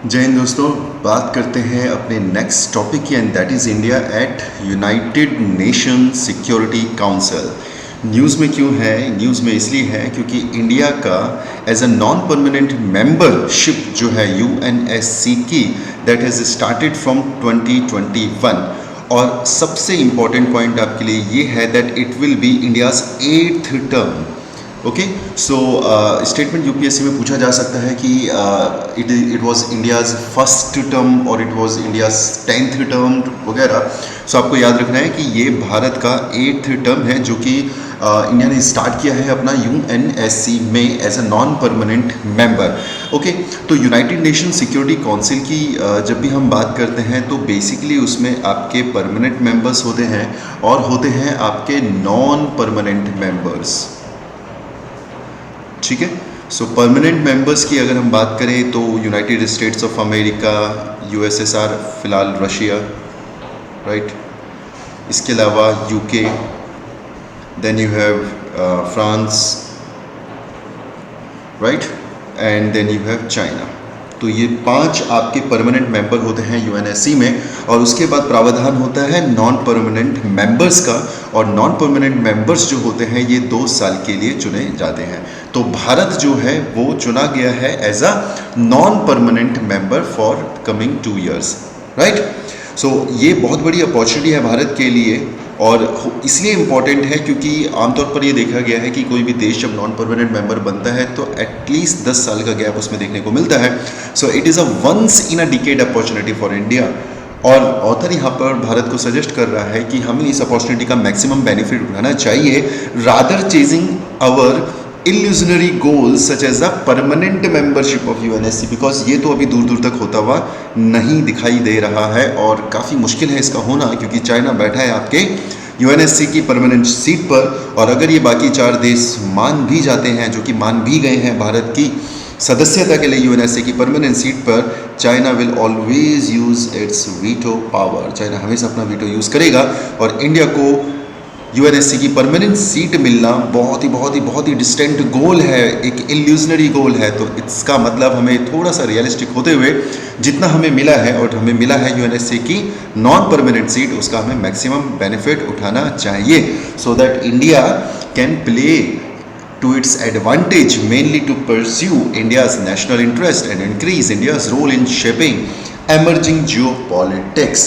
जय हिंद दोस्तों। बात करते हैं अपने नेक्स्ट टॉपिक की and that is India at United Nation Security council. News में क्यों है? न्यूज़ में इसलिए है क्योंकि इंडिया का as a non permanent membership जो है यूएनएससी की दैट हैज़ स्टार्टेड फ्रॉम 2021 और सबसे इम्पॉर्टेंट पॉइंट आपके लिए ये है that it will be India's 8th term. Okay, so statement UPSC में पूछा जा सकता है कि it was India's first term और it was India's 10th term वगैरह। सो आपको याद रखना है कि ये भारत का 8th टर्म है जो कि इंडिया ने स्टार्ट किया है अपना यूएनएससी में as a non permanent member. Okay, तो यूनाइटेड नेशन सिक्योरिटी काउंसिल की जब भी हम बात करते हैं तो बेसिकली उसमें आपके परमानेंट मेंबर्स होते हैं और होते हैं आपके नॉन परमानेंट मेंबर्स। ठीक है, सो परमानेंट मेंबर्स की अगर हम बात करें तो United States of America, USSR, फिलहाल रशिया, राइट। इसके अलावा UK, then you have France, right, and then you have China. तो ये 5 आपके परमानेंट मेंबर होते हैं यूएनएससी में और उसके बाद प्रावधान होता है नॉन परमानेंट मेंबर्स का और नॉन परमानेंट मेंबर्स जो होते हैं ये 2 साल के लिए चुने जाते हैं। तो भारत जो है वो चुना गया है as a non permanent member for coming 2 years, right. So ये बहुत बड़ी अपॉर्चुनिटी है भारत के लिए और इसलिए इम्पॉर्टेंट है क्योंकि आमतौर पर ये देखा गया है कि कोई भी देश जब नॉन परमानेंट मेंबर बनता है तो एटलीस्ट 10 साल का गैप उसमें देखने को मिलता है। So it is a once in a decade opportunity for India और ऑथर यहाँ पर भारत को सजेस्ट कर रहा है कि हमें इस अपॉर्चुनिटी का मैक्सिमम बेनिफिट उठाना चाहिए rather chasing our illusionary goals such as the permanent membership of UNSC because ये तो अभी दूर दूर तक होता हुआ नहीं दिखाई दे रहा है और काफ़ी मुश्किल है इसका होना क्योंकि चाइना बैठा है आपके UNSC की परमानेंट सीट पर और अगर ये बाकी 4 देश मान भी जाते हैं जो कि मान भी गए हैं भारत की सदस्यता के लिए UNSC की परमानेंट सीट पर, China will always use it's veto power. China हमेशा अपना वीटो यूज़ करेगा और इंडिया को यूएनएससी की परमानेंट सीट मिलना बहुत ही डिस्टेंट गोल है, एक इल्यूजनरी गोल है। तो इसका मतलब हमें थोड़ा सा रियलिस्टिक होते हुए जितना हमें मिला है और हमें मिला है यूएनएससी की नॉन परमानेंट सीट उसका हमें मैक्सिमम बेनिफिट उठाना चाहिए so that India can play to its advantage mainly to pursue India's national interest and increase India's role in shaping emerging geopolitics।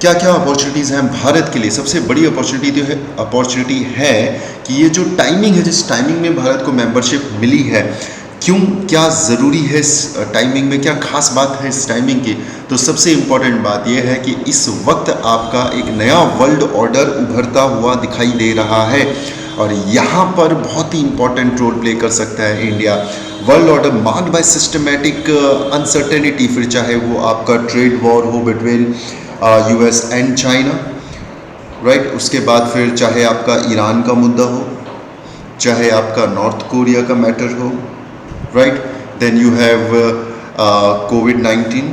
क्या क्या अपॉर्चुनिटीज़ हैं भारत के लिए? सबसे बड़ी अपॉर्चुनिटी है कि ये जो टाइमिंग है, जिस टाइमिंग में भारत को मेंबरशिप मिली है, क्यों, क्या ज़रूरी है इस टाइमिंग में, क्या खास बात है इस टाइमिंग की? तो सबसे इम्पॉर्टेंट बात यह है कि इस वक्त आपका एक नया वर्ल्ड ऑर्डर उभरता हुआ दिखाई दे रहा है और यहाँ पर बहुत ही इंपॉर्टेंट रोल प्ले कर सकता है India. World order marked by systematic uncertainty, फिर चाहे वो आपका ट्रेड वॉर हो between US and China, right. उसके बाद फिर चाहे आपका ईरान का मुद्दा हो, चाहे आपका नॉर्थ कोरिया का मैटर हो, right. Then you have COVID-19,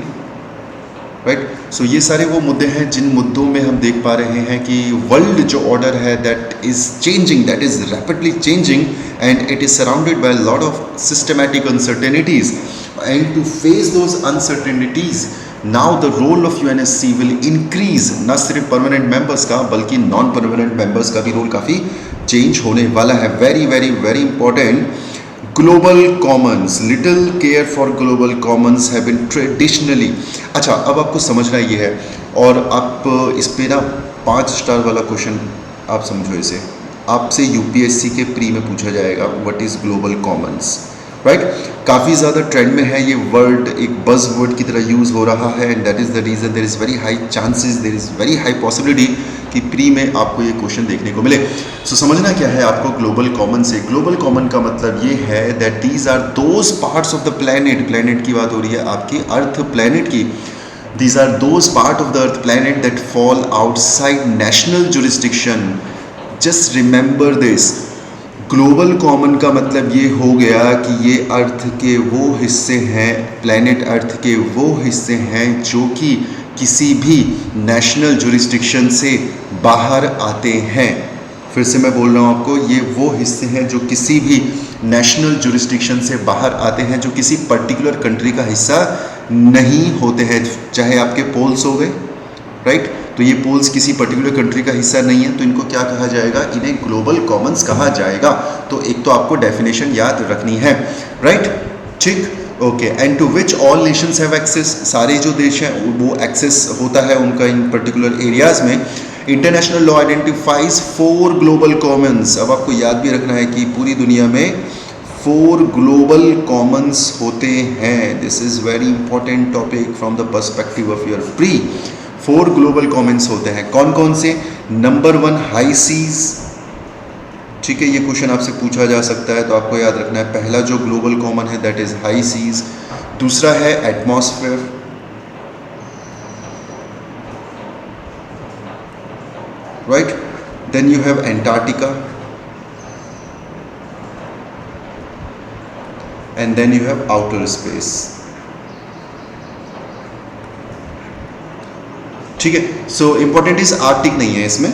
right. So ये सारे वो मुद्दे हैं जिन मुद्दों में हम देख पा रहे हैं कि वर्ल्ड जो ऑर्डर है that is changing, that is rapidly changing and it is surrounded by lot of systematic uncertainties and to face those uncertainties now the role of UNSC will increase. न सिर्फ परमानेंट मेंबर्स का बल्कि non permanent members का भी role काफ़ी change होने वाला है। Very very very important. Global commons, little care for global commons have been traditionally. अच्छा, अब आपको समझना ये है और आप इस पे ना 5 स्टार वाला क्वेश्चन आप समझो इसे, आपसे यूपीएससी के प्री में पूछा जाएगा what is global Commons, right. काफ़ी ज़्यादा ट्रेंड में है ये वर्ड, एक बज़ वर्ड की तरह यूज़ हो रहा है and that is the reason there is very high chances, there is very high possibility कि प्री में आपको ये क्वेश्चन देखने को मिले। सो समझना क्या है आपको ग्लोबल कॉमन से? ग्लोबल कॉमन का मतलब ये है that these are those parts of the planet, planet की बात हो रही है आपकी अर्थ प्लैनेट की, these are those part of the earth planet that fall outside national jurisdiction. Just remember this, global common का मतलब ये हो गया कि ये अर्थ के वो हिस्से हैं, प्लैनेट अर्थ के वो हिस्से हैं जो कि किसी भी नेशनल जुरिस्डिक्शन से बाहर आते हैं। फिर से मैं बोल रहा हूँ आपको, ये वो हिस्से हैं जो किसी भी नेशनल जुरिस्डिक्शन से बाहर आते हैं, जो किसी पर्टिकुलर कंट्री का हिस्सा नहीं होते हैं, चाहे आपके पोल्स हो गए, राइट। तो ये पोल्स किसी पर्टिकुलर कंट्री का हिस्सा नहीं है, तो इनको क्या कहा जाएगा, इन्हें ग्लोबल कॉमन्स कहा जाएगा। तो एक तो आपको डेफिनेशन याद रखनी है, राइट, ठीक, okay. And to which all nations have access, सारे जो देश हैं वो एक्सेस होता है उनका इन पर्टिकुलर एरियाज में। International law identifies 4 global commons. अब आपको याद भी रखना है कि पूरी दुनिया में 4 ग्लोबल कॉमन्स होते हैं। This is very important topic from the perspective of your pre. 4 global Commons होते हैं, कौन कौन से? नंबर 1 हाई सीज, ठीक है, ये क्वेश्चन आपसे पूछा जा सकता है, तो आपको याद रखना है पहला जो ग्लोबल कॉमन है दैट इज हाई सीज। दूसरा है atmosphere, right, then you have Antarctica, and then you have outer space, ठीक है। सो इंपॉर्टेंट इज आर्कटिक नहीं है इसमें।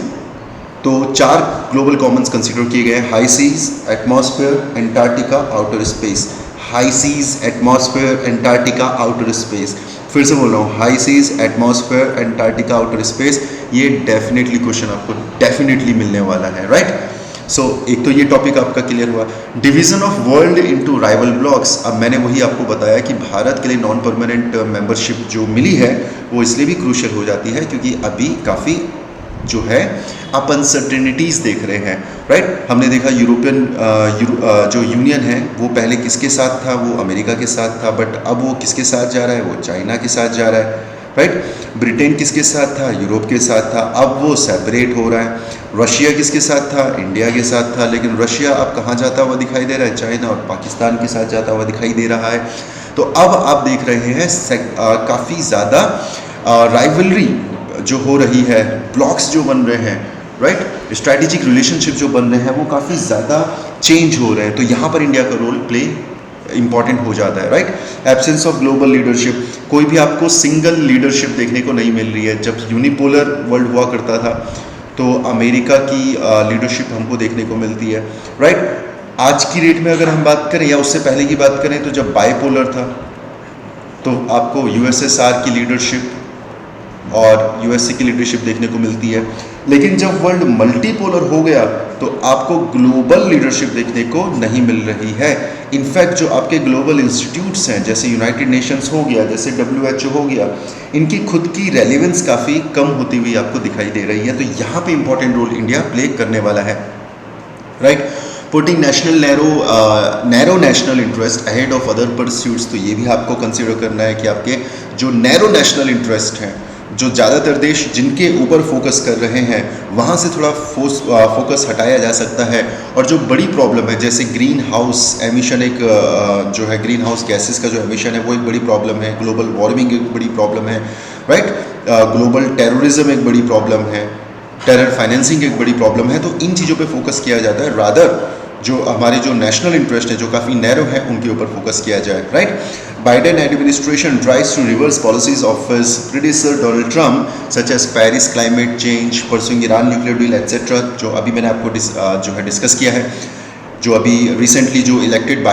तो 4 ग्लोबल कॉमन्स कंसीडर किए गए हैं, high seas, atmosphere, Antarctica, outer space. High seas, atmosphere, Antarctica, outer space. फिर से बोल रहा हूँ, high seas, atmosphere, Antarctica, outer space. ये डेफिनेटली क्वेश्चन आपको डेफिनेटली मिलने वाला है, राइट। सो एक तो ये टॉपिक आपका क्लियर हुआ। Division of world into rival blocks. अब मैंने वही आपको बताया कि भारत के लिए नॉन परमानेंट मेंबरशिप जो मिली है वो इसलिए भी क्रूशियल हो जाती है क्योंकि अभी काफ़ी जो है आप अनसर्टेनिटीज़ देख रहे हैं, राइट। हमने देखा यूरोपियन जो यूनियन है वो पहले किसके साथ था, वो अमेरिका के साथ था, बट अब वो किसके साथ जा रहा है, वो चाइना के साथ जा रहा है, राइट। ब्रिटेन किसके साथ था, यूरोप के साथ था, अब वो सेपरेट हो रहा है। रशिया किसके साथ था, इंडिया के साथ था, लेकिन रशिया अब कहाँ जाता हुआ दिखाई दे रहा है, चाइना और पाकिस्तान के साथ जाता हुआ दिखाई दे रहा है। तो अब आप देख रहे हैं काफ़ी ज़्यादा राइवलरी जो हो रही है, ब्लॉक्स जो बन रहे हैं, राइट, स्ट्रैटेजिक रिलेशनशिप जो बन रहे हैं वो काफ़ी ज़्यादा चेंज हो रहे हैं। तो यहाँ पर इंडिया का रोल प्ले इंपॉर्टेंट हो जाता है, right. Absence of global leadership, कोई भी आपको सिंगल लीडरशिप देखने को नहीं मिल रही है। जब यूनिपोलर वर्ल्ड हुआ करता था तो अमेरिका की लीडरशिप हमको देखने को मिलती है, राइट। आज की डेट में अगर हम बात करें या उससे पहले की बात करें तो जब बाइपोलर था तो आपको यूएसएसआर की लीडरशिप और यूएसए की लीडरशिप देखने को मिलती है। लेकिन जब वर्ल्ड मल्टीपोलर हो गया तो आपको ग्लोबल लीडरशिप देखने को नहीं मिल रही है। इनफैक्ट जो आपके ग्लोबल इंस्टीट्यूट्स हैं जैसे यूनाइटेड नेशंस हो गया, जैसे WHO हो गया, इनकी खुद की रेलिवेंस काफ़ी कम होती हुई आपको दिखाई दे रही है। तो यहाँ पे इंपॉर्टेंट रोल इंडिया प्ले करने वाला है, right. Putting narrow national interest ahead of other pursuits, तो ये भी आपको कंसिडर करना है कि आपके जो नैरो नेशनल इंटरेस्ट हैं, जो ज़्यादातर देश जिनके ऊपर फोकस कर रहे हैं, वहाँ से थोड़ा फोकस हटाया जा सकता है। और जो बड़ी प्रॉब्लम है जैसे ग्रीन हाउस एमिशन, एक जो है ग्रीन हाउस गैसेस का जो एमिशन है वो एक बड़ी प्रॉब्लम है, ग्लोबल वार्मिंग एक बड़ी प्रॉब्लम है, राइट। ग्लोबल टेररिज्म एक बड़ी प्रॉब्लम है, टेरर फाइनेंसिंग एक बड़ी प्रॉब्लम है। तो इन चीज़ों पे फोकस किया जाता है, रादर जो हमारे जो नेशनल इंटरेस्ट है जो काफ़ी नैरो है उनके ऊपर फोकस किया जाए, right. Biden administration tries to reverse policies of his predecessor Donald Trump such as Paris climate change, pursuing Iran nuclear deal etcetera, जो अभी मैंने आपको जो है डिस्कस किया है। जो अभी रिसेंटली जो इलेक्टेड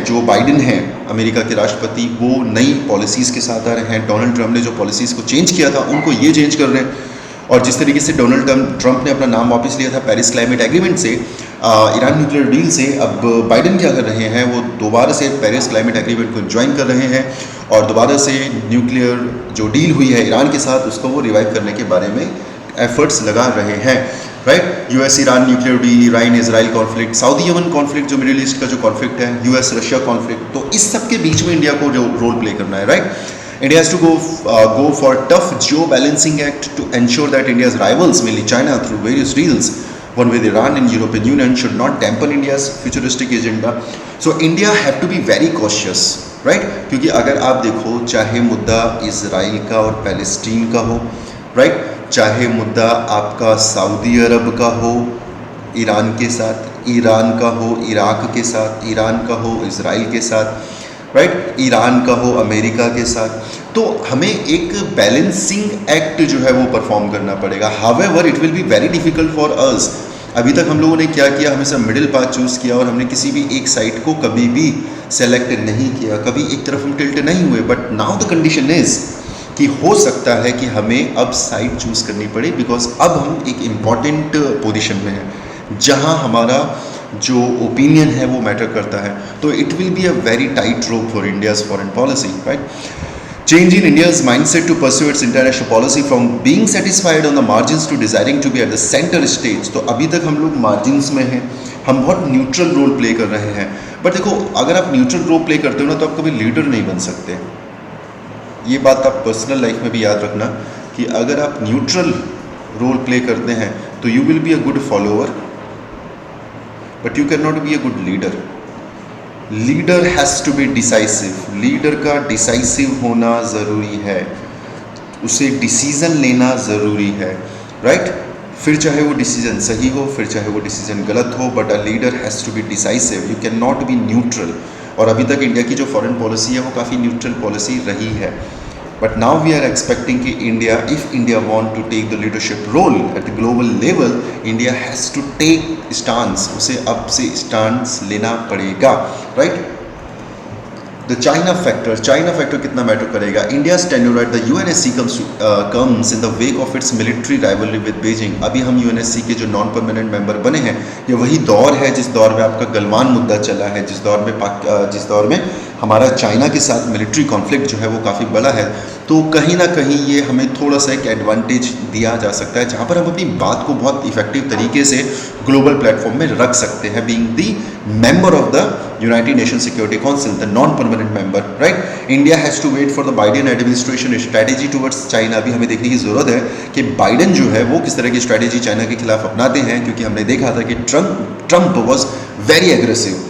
जो बाइडेन हैं अमेरिका के राष्ट्रपति, वो नई पॉलिसीज़ के साथ आ रहे हैं। डोनाल्ड ट्रम्प ने जो पॉलिसीज़ को चेंज किया था उनको ये चेंज कर रहे हैं। और जिस तरीके से डोनाल्ड ट्रम्प ने अपना नाम वापस लिया था पेरिस क्लाइमेट एग्रीमेंट से, ईरान न्यूक्लियर डील से, अब बाइडेन क्या कर रहे हैं, वो दोबारा से पेरिस क्लाइमेट एग्रीमेंट को ज्वाइन कर रहे हैं और दोबारा से न्यूक्लियर जो डील हुई है ईरान के साथ उसको वो रिवाइव करने के बारे में एफर्ट्स लगा रहे हैं, right. US Iran nuclear deal, Iran Israel conflict, Saudi Yemen conflict जो मिडिल ईस्ट का जो कॉन्फ्लिक्ट है, यूएस रशिया कॉन्फ्लिक्ट, तो इस सब के बीच में इंडिया को जो रोल प्ले करना है, right. India has to go for tough geo-balancing act to ensure that India's rivals, mainly China, through various deals, one with Iran and European Union, should not dampen India's futuristic agenda. So India have to be very cautious, right? क्योंकि अगर आप देखो, चाहे मुद्दा Israel का और Palestine का हो, right? चाहे मुद्दा आपका सऊदी अरब का हो ईरान के साथ, ईरान का हो इराक के साथ, ईरान का हो इजराइल के साथ, राइट, ईरान का हो अमेरिका के साथ, तो हमें एक बैलेंसिंग एक्ट जो है वो परफॉर्म करना पड़ेगा। However it will be very difficult for us अभी तक हम लोगों ने क्या किया, हमेशा मिडिल पाथ चूज़ किया और हमने किसी भी एक साइड को कभी भी सेलेक्ट नहीं किया, कभी एक तरफ हम टिल्ट नहीं हुए। But now the condition is कि हो सकता है कि हमें अब साइड चूज़ करनी पड़े, बिकॉज अब हम एक इम्पॉर्टेंट पोजीशन में हैं जहां हमारा जो ओपिनियन है वो मैटर करता है। तो it will be a very tight rope for India's foreign policy, right. Change in India's mindset to pursue its international policy from being satisfied on the margins to desiring to be at the center stage। तो अभी तक हम लोग margins में हैं, हम बहुत neutral role play कर रहे हैं। बट देखो, अगर आप न्यूट्रल रोल प्ले करते हो ना तो आप कभी लीडर नहीं बन सकते। ये बात आप पर्सनल लाइफ में भी याद रखना कि अगर आप न्यूट्रल रोल प्ले करते हैं तो you will be a good follower, but you can not be a good leader. Leader has to be decisive. Leader का डिसाइसिव होना ज़रूरी है, उसे डिसीज़न लेना ज़रूरी है, राइट। फिर चाहे वो डिसीज़न सही हो, फिर चाहे वो डिसीज़न गलत हो, but a leader has to be decisive. You can not be neutral. और अभी तक इंडिया की जो फॉरेन पॉलिसी है वो काफ़ी न्यूट्रल पॉलिसी रही है। But now we are expecting कि India, if India want to take the leadership role at the global level, India has to take stance. उसे अब से स्टांस लेना पड़ेगा, राइट। द चाइना फैक्टर कितना मैटर करेगा। India tenure at the UNSC comes in the wake of its military rivalry with Beijing. अभी हम UNSC के जो नॉन परमानेंट मेंबर बने हैं, ये वही दौर है जिस दौर में आपका गलवान मुद्दा चला है, जिस दौर में हमारा चाइना के साथ मिलिट्री कॉन्फ्लिक्ट जो है वो काफ़ी बड़ा है। तो कहीं ना कहीं ये हमें थोड़ा सा एक एडवांटेज दिया जा सकता है जहाँ पर हम अपनी बात को बहुत इफेक्टिव तरीके से ग्लोबल प्लेटफॉर्म में रख सकते हैं, being the member of the United Nation Security Council, the non permanent member, right. India has to wait for the Biden administration strategy towards China. अभी हमें देखने की ज़रूरत है कि बाइडेन जो है वो किस तरह की स्ट्रैटेजी चाइना के खिलाफ अपनाते हैं, क्योंकि हमने देखा था कि ट्रंप वॉज वेरी एग्रेसिव,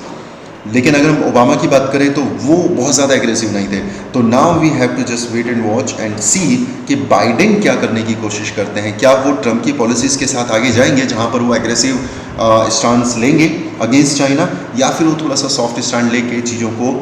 लेकिन अगर हम ओबामा की बात करें तो वो बहुत ज़्यादा एग्रेसिव नहीं थे। तो now we have to just wait and watch and see कि बाइडेन क्या करने की कोशिश करते हैं। क्या वो ट्रंप की पॉलिसीज़ के साथ आगे जाएंगे जहां पर वो एग्रेसिव स्टांस लेंगे अगेंस्ट चाइना, या फिर वो थोड़ा सा सॉफ्ट स्टैंड लेके चीज़ों को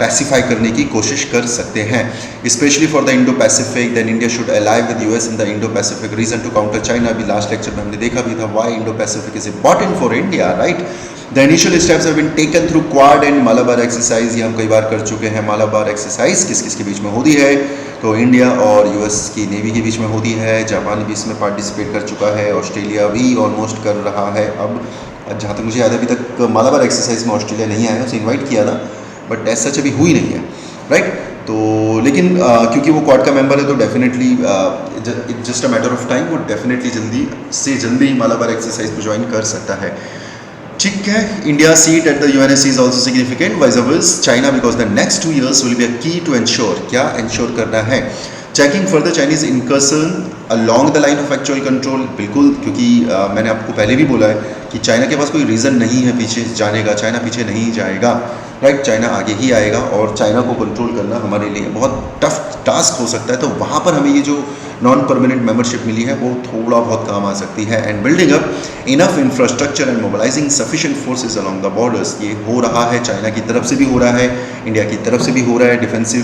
पैसिफाई करने की कोशिश कर सकते हैं। Specially for the Indo Pacific, then India should ally with US in the Indo Pacific region to counter China. अभी लास्ट लेक्चर में हमने देखा भी था why Indo Pacific is important for India, right. The initial steps have been taken through Quad and Malabar exercise. ये हम कई बार कर चुके हैं। मालाबार एक्सरसाइज किस किस के बीच में होती है? तो इंडिया और यूएस की नेवी के बीच में होती है। जापान भी इसमें पार्टिसिपेट कर चुका है, ऑस्ट्रेलिया भी ऑलमोस्ट कर रहा है। अब जहाँ तक मुझे याद है अभी तक मालाबार एक्सरसाइज में ऑस्ट्रेलिया नहीं आया, उसे इन्वाइट किया था बट ऐसा सच अभी हुई नहीं है, राइट। तो लेकिन क्योंकि वो क्वाड का मेंबर है तो definitely it's just a matter of time, वो डेफिनेटली जल्दी से जल्दी मालाबार एक्सरसाइज को ज्वाइन कर सकता है, ठीक है। India seat at the UNSC is also significant वाइज अवर्स China because the next 2 years will be a key to ensure. क्या एंश्योर करना है? Checking further Chinese incursion along the line of actual control. बिल्कुल, क्योंकि मैंने आपको पहले भी बोला है कि चाइना के पास कोई रीज़न नहीं है पीछे जाने का। चाइना पीछे नहीं जाएगा, राइट। चाइना आगे ही आएगा और चाइना को कंट्रोल करना हमारे लिए बहुत टफ टास्क हो सकता है। तो वहाँ पर हमें ये जो नॉन परमानेंट मेंबरशिप मिली है वो थोड़ा बहुत काम आ सकती है। And building up enough infrastructure and mobilising sufficient forces along the borders. ये हो रहा है, चाइना की तरफ से भी हो रहा है, इंडिया की तरफ से भी हो रहा है डिफेंसिव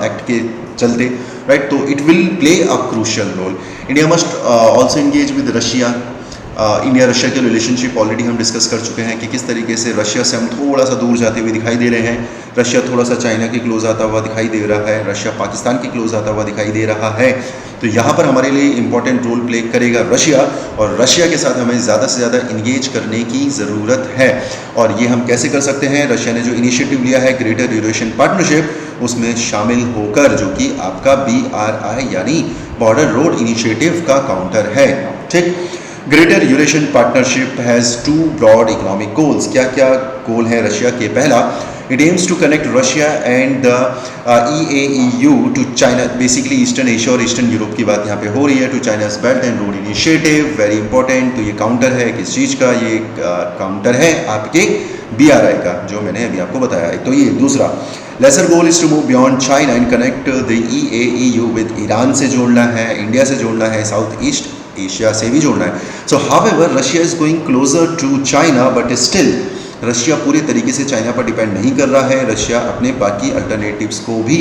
एक्ट के चलते, राइट। तो it will play a crucial role. India must also engage with Russia. India Russia के रिलेशनशिप ऑलरेडी हम डिस्कस कर चुके हैं कि किस तरीके से रशिया से हम थोड़ा सा दूर जाते हुए दिखाई दे रहे हैं। रशिया थोड़ा सा चाइना के क्लोज आता हुआ दिखाई दे रहा है, रशिया पाकिस्तान के क्लोज आता हुआ दिखाई दे रहा है। तो यहाँ पर हमारे लिए इंपॉर्टेंट रोल प्ले करेगा रशिया, और रशिया के साथ हमें ज़्यादा से ज़्यादा इंगेज करने की ज़रूरत है। और ये हम कैसे कर सकते हैं? रशिया ने जो इनिशिएटिव लिया है ग्रेटर यूरेशियन पार्टनरशिप, उसमें शामिल होकर, जो कि आपका BRI यानी बॉर्डर रोड इनिशिएटिव का काउंटर है, ठीक। Greater Eurasian partnership has 2 broad economic goals. क्या क्या गोल है रशिया के? पहला, it aims to connect Russia and the EAEU to China, basically eastern Asia और ईस्टर्न यूरोप की बात यहाँ पे हो रही है, to China's belt and road initiative, very important. तो ये काउंटर है किस चीज़ का? ये काउंटर है आपके BRI का, जो मैंने अभी आपको बताया है। तो ये दूसरा, lesser goal is to move beyond China and connect the EAEU with Iran से जोड़ना है, इंडिया से जोड़ना है, साउथ ईस्ट एशिया से भी जोड़ना है। So however Russia is going closer to China, but still Russia पूरे तरीके से चाइना पर डिपेंड नहीं कर रहा है। रशिया अपने बाकी अल्टरनेटिव्स को भी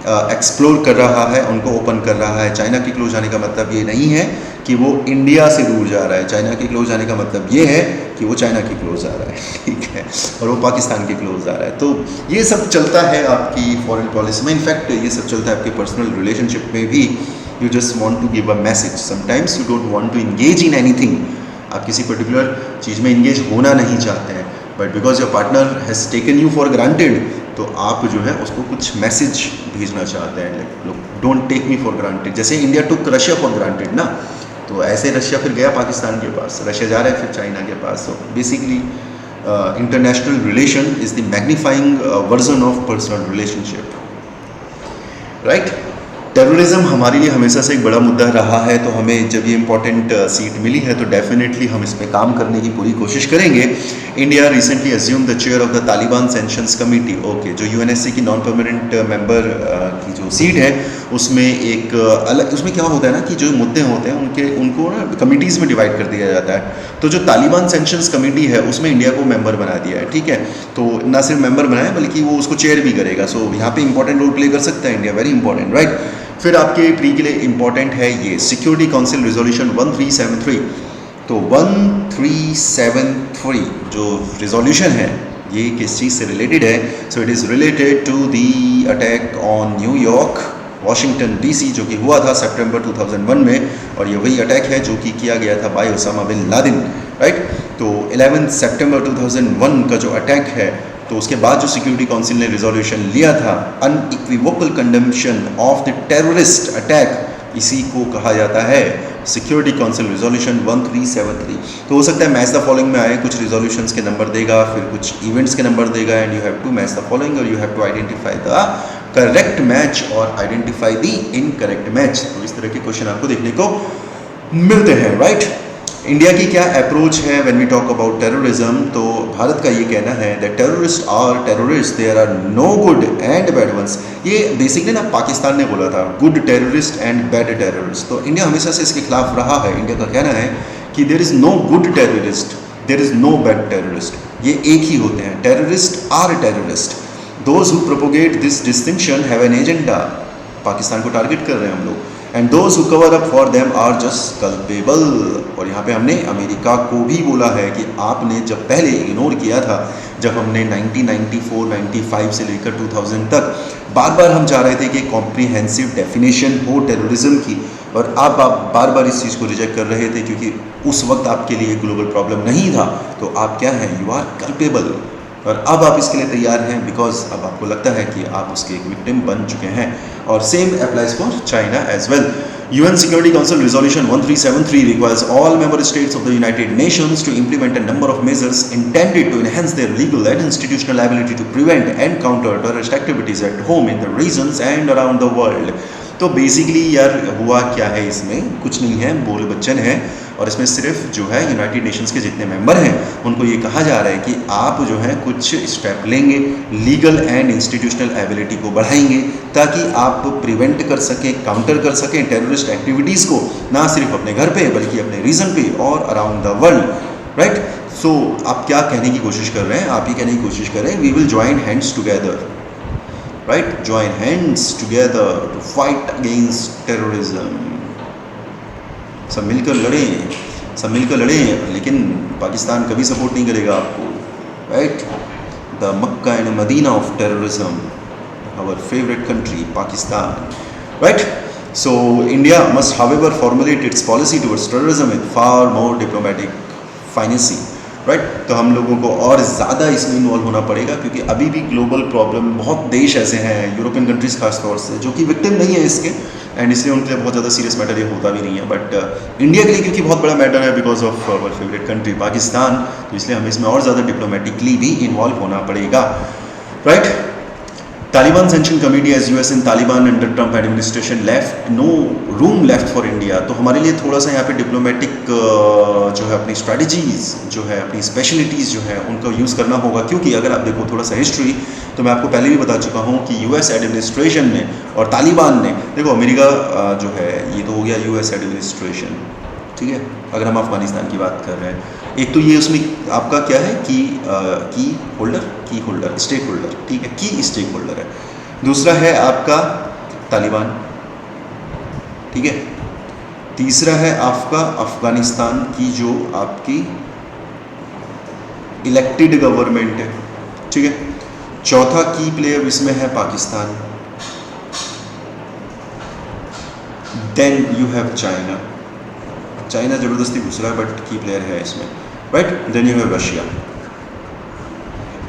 एक्सप्लोर कर रहा है, उनको ओपन कर रहा है। चाइना के क्लोज आने का मतलब ये नहीं है कि वो इंडिया से दूर जा रहा है। चाइना के क्लोज आने का मतलब ये है कि वो चाइना के क्लोज आ रहा है, ठीक है, और वो पाकिस्तान के क्लोज आ रहा है। तो ये सब चलता है आपकी फॉरेन पॉलिसी में। इनफैक्ट ये सब चलता है आपके पर्सनल रिलेशनशिप में भी। You just want to give a message, sometimes you don't want to engage in anything. आप किसी पर्टिकुलर चीज़ में इंगेज होना नहीं चाहते हैं, but because your partner has taken you for granted, तो आप जो है उसको कुछ मैसेज भेजना चाहते हैं, like don't take me for granted. जैसे India took Russia for granted ना, तो ऐसे रशिया फिर गया पाकिस्तान के पास, रशिया जा रहा है फिर चाइना के पास। So basically international relation is the magnifying version of personal relationship, right. Terrorism हमारे लिए हमेशा से एक बड़ा मुद्दा रहा है, तो हमें जब ये इंपॉर्टेंट सीट मिली है तो डेफिनेटली हम इस पर काम करने की पूरी कोशिश करेंगे। India recently assume the chair of the Taliban sanctions committee. Okay, जो यूएनएससी की नॉन परमानेंट मेंबर की जो सीट है उसमें एक अलग, उसमें क्या होता है ना कि जो मुद्दे होते हैं उनको ना कमिटीज़ में डिवाइड कर दिया जाता है। तो जो तालिबान सैंक्शंस कमेटी है उसमें इंडिया को मेंबर बना दिया है, ठीक है। तो ना सिर्फ मेंबर बनाया बल्कि वो उसको चेयर भी करेगा। सो यहाँ पे इंपॉर्टेंट रोल प्ले कर सकता है इंडिया, वेरी इंपॉर्टेंट, राइट। फिर आपके प्री के लिए इंपॉर्टेंट है ये सिक्योरिटी काउंसिल रिजोल्यूशन 1373। तो 1373 जो रिजोल्यूशन है ये किस चीज़ से रिलेटेड है? So it is related to the attack on New York Washington DC, जो कि हुआ था सितंबर 2001 में, और ये वही अटैक है जो कि किया गया था by Osama bin Laden, right. तो 11 सितंबर 2001 का जो अटैक है, तो उसके बाद जो सिक्योरिटी काउंसिल ने रिजोल्यूशन लिया था unequivocal condemnation of the terrorist attack, इसी को कहा जाता है सिक्योरिटी काउंसिल रिजोल्यूशन 1373। तो हो सकता है मैच द फॉलोइंग में आए, कुछ रिजोल्यूशंस के नंबर देगा, फिर कुछ इवेंट्स के नंबर देगा, and you have to match the following और you have to identify the correct match और आइडेंटिफाई द इनकरेक्ट मैच। तो इस तरह के क्वेश्चन आपको देखने को मिलते हैं, राइट। इंडिया की क्या अप्रोच है when we talk about terrorism? तो भारत का ये कहना है that terrorist are terrorist, there are no good and bad ones. ये बेसिकली ना पाकिस्तान ने बोला था good terrorist and bad terrorist, तो इंडिया हमेशा से इसके खिलाफ रहा है। इंडिया का कहना है कि there is no good terrorist, there is no bad terrorist, ये एक ही होते हैं। Terrorist are terrorist, those who propagate this distinction have an agenda, Pakistan को टारगेट कर रहे हैं हम लोग, and those who cover up for them are just culpable. और यहाँ पे हमने अमेरिका को भी बोला है कि आपने जब पहले इग्नोर किया था, जब हमने 1994, 95 से लेकर 2000 तक बार बार हम चाह रहे थे कि कॉम्प्रिहेंसिव डेफिनेशन हो टेररिज्म की, और आप बार बार इस चीज़ को रिजेक्ट कर रहे थे क्योंकि उस वक्त आपके लिए ग्लोबल प्रॉब्लम नहीं था। तो आप क्या हैं? You are culpable. और अब आप इसके लिए तैयार हैं बिकॉज अब आपको लगता है कि आप उसके एक विक्टिम बन चुके हैं। और same applies for China as well. UN Security Council Resolution 1373 requires all member states of the United Nations to implement a number of measures intended to enhance their legal and institutional ability to prevent and counter terrorist activities at home, in the regions and around the world. तो basically यार हुआ क्या है, इसमें कुछ नहीं है, बोल बच्चन है, और इसमें सिर्फ जो है यूनाइटेड नेशंस के जितने मेंबर हैं उनको ये कहा जा रहा है कि आप जो है कुछ स्टेप लेंगे, लीगल एंड इंस्टीट्यूशनल एबिलिटी को बढ़ाएंगे ताकि आप प्रिवेंट कर सकें, काउंटर कर सकें टेररिस्ट एक्टिविटीज़ को, ना सिर्फ अपने घर पे बल्कि अपने रीजन पे और अराउंड द वर्ल्ड, राइट। सो आप क्या कहने की कोशिश कर रहे हैं? आप ये कहने की कोशिश कर रहे हैं we will join hands together, right, join hands together to fight against terrorism। सब मिलकर लड़ें, सब मिलकर लड़ें, लेकिन पाकिस्तान कभी सपोर्ट नहीं करेगा आपको, right. The Mecca and Medina of terrorism, our favourite country Pakistan, right. So India must however formulate its policy towards terrorism with far more diplomatic finesse, right. तो हम लोगों को और ज़्यादा इसमें इन्वॉल्व होना पड़ेगा क्योंकि अभी भी ग्लोबल प्रॉब्लम, बहुत देश ऐसे हैं यूरोपियन कंट्रीज़ खास तौर से जो कि विक्टिम नहीं है इसके, एंड इसलिए उनके लिए बहुत ज़्यादा सीरियस मैटर ये होता भी नहीं है। बट इंडिया के लिए क्योंकि बहुत बड़ा मैटर है because of our favourite country Pakistan, तो इसलिए हमें इसमें और ज़्यादा डिप्लोमेटिकली भी इन्वॉल्व होना पड़ेगा, right. Taliban sanction committee as US in Taliban under Trump administration left no room left for India. तो हमारे लिए थोड़ा सा यहाँ पे डिप्लोमेटिक जो है अपनी स्ट्रैटेजीज़ जो है, अपनी स्पेशलिटीज़ जो है उनको यूज़ करना होगा, क्योंकि अगर आप देखो थोड़ा सा हिस्ट्री, तो मैं आपको पहले भी बता चुका हूँ कि यूएस एडमिनिस्ट्रेशन ने और तालिबान ने, देखो अमेरिका जो है ये तो हो गया यूएस एडमिनिस्ट्रेशन, ठीक है। अगर हम अफगानिस्तान की बात कर रहे हैं, एक तो ये उसमें आपका क्या है की होल्डर स्टेक होल्डर, ठीक है, की स्टेक होल्डर है। दूसरा है आपका तालिबान, ठीक है। तीसरा है आपका अफ़गानिस्तान की जो आपकी इलेक्टेड गवर्नमेंट है, ठीक है। चौथा की प्लेयर इसमें है Pakistan. Then you have China, China ज़बरदस्ती घुस रहा है बट की प्लेयर है इसमें, right. Then you have Russia.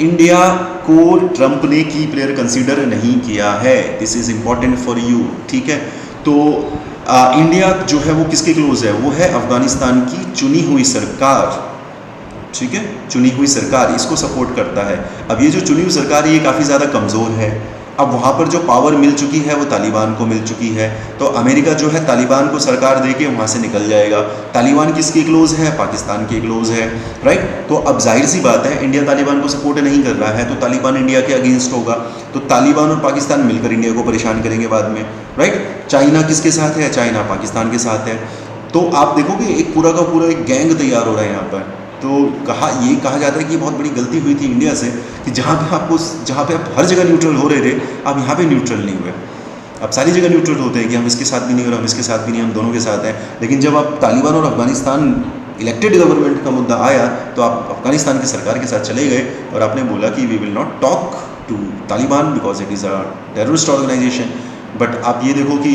India को ट्रंप ने की प्लेयर कंसीडर नहीं किया है, this is important for you, ठीक है। तो इंडिया जो है वो किसके क्लोज है, वो है अफ़गानिस्तान की चुनी हुई सरकार, ठीक है, चुनी हुई सरकार इसको सपोर्ट करता है। अब ये जो चुनी हुई सरकार है ये काफ़ी ज़्यादा कमज़ोर है। अब वहाँ पर जो पावर मिल चुकी है वो तालिबान को मिल चुकी है, तो अमेरिका जो है तालिबान को सरकार दे के वहाँ से निकल जाएगा। तालिबान किसके क्लोज़ है, पाकिस्तान के क्लोज़ है, राइट। तो अब जाहिर सी बात है इंडिया तालिबान को सपोर्ट नहीं कर रहा है, तो तालिबान इंडिया के अगेंस्ट होगा, तो तालिबान और पाकिस्तान मिलकर इंडिया को परेशान करेंगे बाद में, राइट। चाइना किसके साथ है, चाइना पाकिस्तान के साथ है। तो आप देखोगे एक पूरा का पूरा एक गैंग तैयार हो रहा है यहाँ पर। तो ये कहा जाता है कि बहुत बड़ी गलती हुई थी इंडिया से कि जहाँ पे आप हर जगह न्यूट्रल हो रहे थे, आप यहाँ पे न्यूट्रल नहीं हुए। अब सारी जगह न्यूट्रल होते हैं कि हम इसके साथ भी नहीं और हम इसके साथ भी नहीं, हम दोनों के साथ हैं। लेकिन जब आप तालिबान और अफ़गानिस्तान इलेक्टेड गवर्नमेंट का मुद्दा आया तो आप अफ़गानिस्तान की सरकार के साथ चले गए और आपने बोला कि we will not talk to Taliban because it is a terrorist organisation. But आप ये देखो कि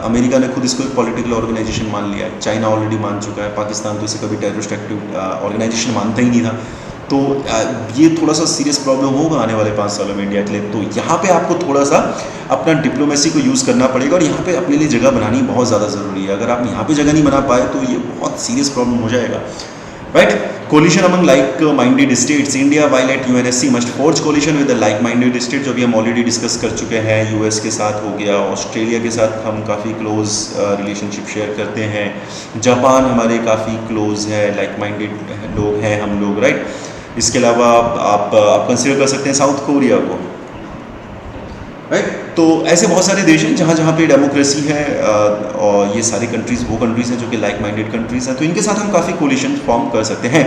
अमेरिका ने खुद इसको एक पॉलिटिकल ऑर्गेनाइजेशन मान लिया है, चाइना ऑलरेडी मान चुका है, पाकिस्तान तो इसे कभी टेररिस्ट एक्टिव ऑर्गेनाइजेशन मानता ही नहीं था। तो ये थोड़ा सा सीरियस प्रॉब्लम होगा आने वाले 5 सालों में इंडिया के लिए। तो यहाँ पे आपको थोड़ा सा अपना डिप्लोमेसी को यूज़ करना पड़ेगा और यहाँ पे अपने लिए जगह बनानी बहुत ज़्यादा ज़रूरी है। अगर आप यहाँ पे जगह नहीं बना पाए तो ये बहुत सीरियस प्रॉब्लम हो जाएगा, right. Coalition among like minded states, India while at UNSC must forge coalition with the like minded state, जो भी हम ऑलरेडी डिस्कस कर चुके हैं। यूएस के साथ हो गया, ऑस्ट्रेलिया के साथ हम काफ़ी क्लोज रिलेशनशिप शेयर करते हैं, जापान हमारे काफ़ी क्लोज है, लाइक माइंडेड लोग हैं हम लोग, राइट। इसके अलावा आप कंसिडर कर सकते हैं साउथ कोरिया को, राइट। तो ऐसे बहुत सारे देश हैं जहाँ जहाँ पे डेमोक्रेसी है और ये सारी कंट्रीज़ वो कंट्रीज़ हैं जो कि लाइक माइंडेड कंट्रीज़ हैं, तो इनके साथ हम काफ़ी कोलिशन फॉर्म कर सकते हैं।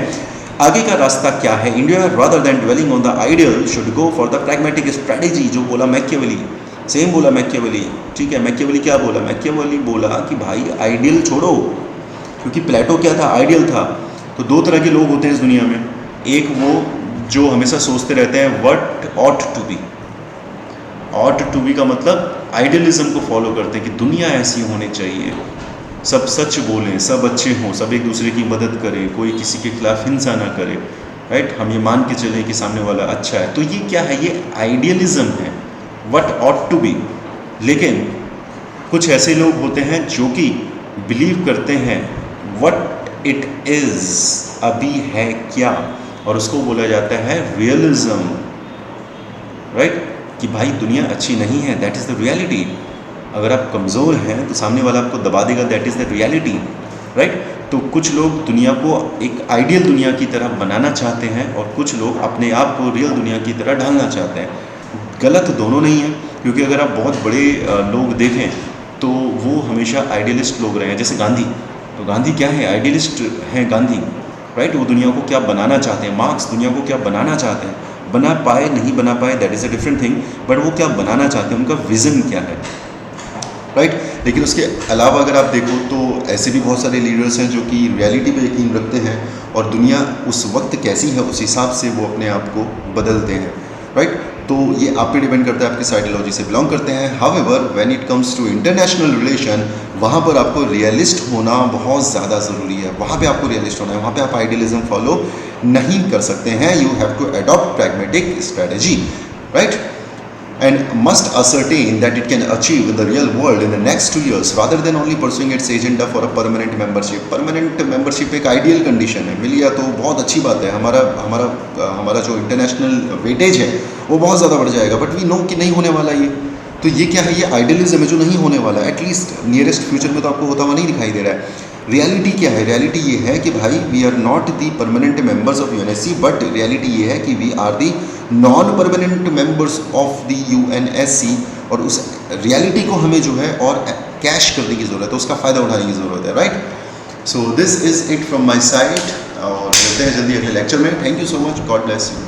आगे का रास्ता क्या है, India rather than dwelling on the ideal should go for the pragmatic strategy, जो बोला मैकियावेली, सेम बोला मैकियावेली, ठीक है। मैकियावेली क्या बोला, मैकियावेली बोला कि भाई आइडियल छोड़ो, क्योंकि प्लेटो क्या था, आइडियल था। तो दो तरह के लोग होते हैं इस दुनिया में, एक वो जो हमेशा सोचते रहते हैं what ought to be, ought to be का मतलब आइडियलिज्म को फॉलो करते हैं कि दुनिया ऐसी होनी चाहिए, सब सच बोलें, सब अच्छे हों, सब एक दूसरे की मदद करें, कोई किसी के खिलाफ हिंसा ना करे, राइट। हम ये मान के चलें कि सामने वाला अच्छा है। तो ये क्या है, ये आइडियलिज्म है, व्हाट ऑट टू बी। लेकिन कुछ ऐसे लोग होते हैं जो कि बिलीव करते हैं व्हाट इट इज़, अभी है क्या, और उसको बोला जाता है रियलिज्म, राइट। कि भाई दुनिया अच्छी नहीं है, दैट इज़ द रियलिटी। अगर आप कमज़ोर हैं तो सामने वाला आपको दबा देगा, that is the reality, right. तो कुछ लोग दुनिया को एक आइडियल दुनिया की तरह बनाना चाहते हैं और कुछ लोग अपने आप को रियल दुनिया की तरह ढालना चाहते हैं। गलत दोनों नहीं है, क्योंकि अगर आप बहुत बड़े लोग देखें तो वो हमेशा आइडियलिस्ट लोग रहे हैं। जैसे गांधी, तो गांधी क्या है, आइडियलिस्ट हैं गांधी, राइट। वो दुनिया को क्या बनाना चाहते हैं, मार्क्स दुनिया को क्या बनाना चाहते हैं, बना पाए नहीं बना पाए that is a different thing, but वो क्या बनाना चाहते हैं, उनका विज़न क्या है, राइट। लेकिन उसके अलावा अगर आप देखो तो ऐसे भी बहुत सारे लीडर्स हैं जो कि रियलिटी पे यकीन रखते हैं और दुनिया उस वक्त कैसी है उस हिसाब से वो अपने आप को बदलते हैं, राइट। तो ये आप पे डिपेंड करता है, आपकी साइकोलॉजी से बिलोंग करते हैं। However when it comes to international relation, वहाँ पर आपको रियलिस्ट होना बहुत ज़्यादा ज़रूरी है, वहाँ पे आपको रियलिस्ट होना है, वहाँ पे आप आइडियलिज्म फॉलो नहीं कर सकते हैं। You have to adopt pragmatic strategy, right, and must ascertain that it can achieve in the real world in the next 2 years rather than only pursuing its agenda for a permanent membership. Permanent membership एक ideal condition है, मिल गया तो बहुत अच्छी बात है, हमारा जो इंटरनेशनल वेटेज है वो बहुत ज़्यादा बढ़ जाएगा, बट वी नो कि नहीं होने वाला ये। तो ये क्या है, ये आइडियलिज्म है जो नहीं होने वाला, एटलीस्ट नियरेस्ट फ्यूचर में तो आपको होता हुआ नहीं दिखाई दे रहा है। रियलिटी क्या है, रियलिटी ये है कि भाई we are not the permanent members of UNSC, but reality ये है कि we are the non permanent members of the UNSC, और उस रियलिटी को हमें जो है और कैश करने की ज़रूरत है, उसका फ़ायदा उठाने की ज़रूरत है, right. So this is it from my side, और मिलते हैं जल्दी अगले लेक्चर में। Thank you so much, God bless you.